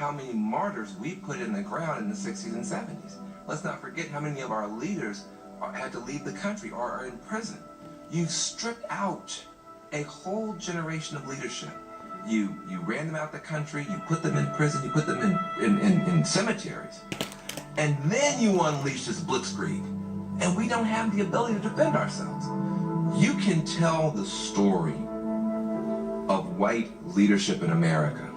how many martyrs we put in the ground in the 60s and 70s. Let's not forget how many of our leaders had to leave the country or are in prison. You stripped out a whole generation of leadership. You ran them out the country, you put them in prison, you put them in cemeteries. And then you unleash this blitzkrieg. And we don't have the ability to defend ourselves. You can tell the story of white leadership in America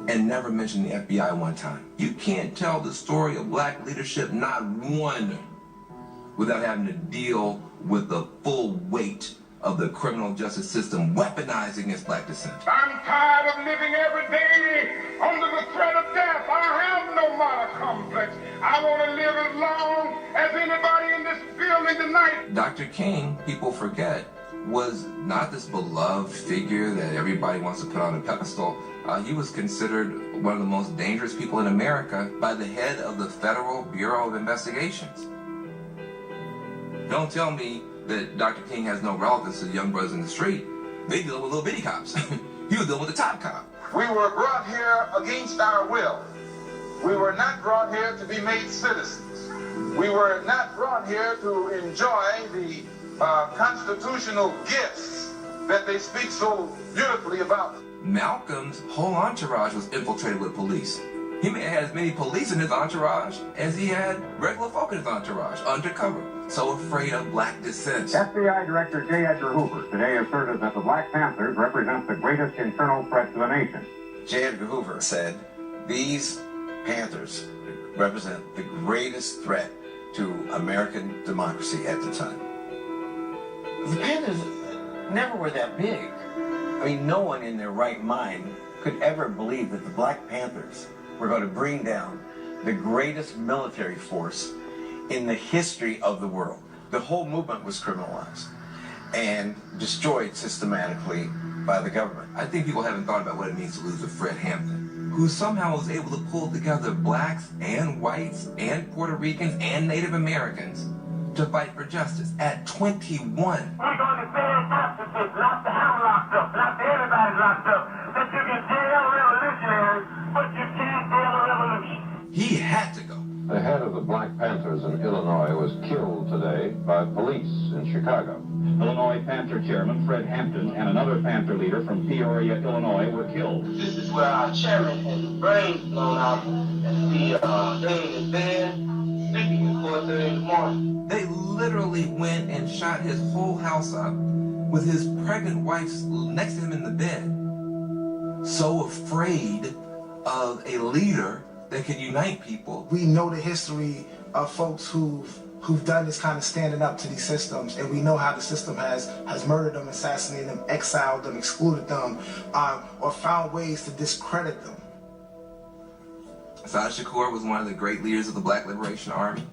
and never mention the FBI one time. You can't tell the story of black leadership, not one, without having to deal with the full weight of the criminal justice system weaponized against black dissent. I'm tired of living every day under the threat of death. I have no martyr complex. I want to live as long as anybody in this building tonight. Dr. King, people forget, was not this beloved figure that everybody wants to put on a pedestal. He was considered one of the most dangerous people in America by the head of the Federal Bureau of Investigations. Don't tell me that Dr. King has no relevance to the young brothers in the street. They deal with little bitty cops. He was dealing with the top cop. We were brought here against our will. We were not brought here to be made citizens. We were not brought here to enjoy the constitutional gifts that they speak so beautifully about. Malcolm's whole entourage was infiltrated with police. He may have had as many police in his entourage as he had regular folk in his entourage, undercover, so afraid of black dissent. FBI Director J. Edgar Hoover today asserted that the Black Panthers represent the greatest internal threat to the nation. J. Edgar Hoover said, these Panthers represent the greatest threat to American democracy at the time. The Panthers never were that big. I mean, no one in their right mind could ever believe that the Black Panthers were going to bring down the greatest military force in the history of the world. The whole movement was criminalized and destroyed systematically by the government. I think people haven't thought about what it means to lose a Fred Hampton, who somehow was able to pull together blacks and whites and Puerto Ricans and Native Americans to fight for justice at 21. We're going to ban justices, not to have locked up, not to everybody locked up. That you can jail revolutionaries, but you can't jail a revolution. He had to go. The head of the Black Panthers in Illinois was killed today by police in Chicago. Illinois Panther Chairman Fred Hampton and another Panther leader from Peoria, Illinois, were killed. This is where our chairman had his brains blown out and the laying in bed, sleeping at 4:30 in the morning. They literally went and shot his whole house up with his pregnant wife next to him in the bed. So afraid of a leader that could unite people. We know the history of folks who've done this kind of standing up to these systems, and we know how the system has murdered them, assassinated them, exiled them, excluded them, or found ways to discredit them. Assad Shakur was one of the great leaders of the Black Liberation Army.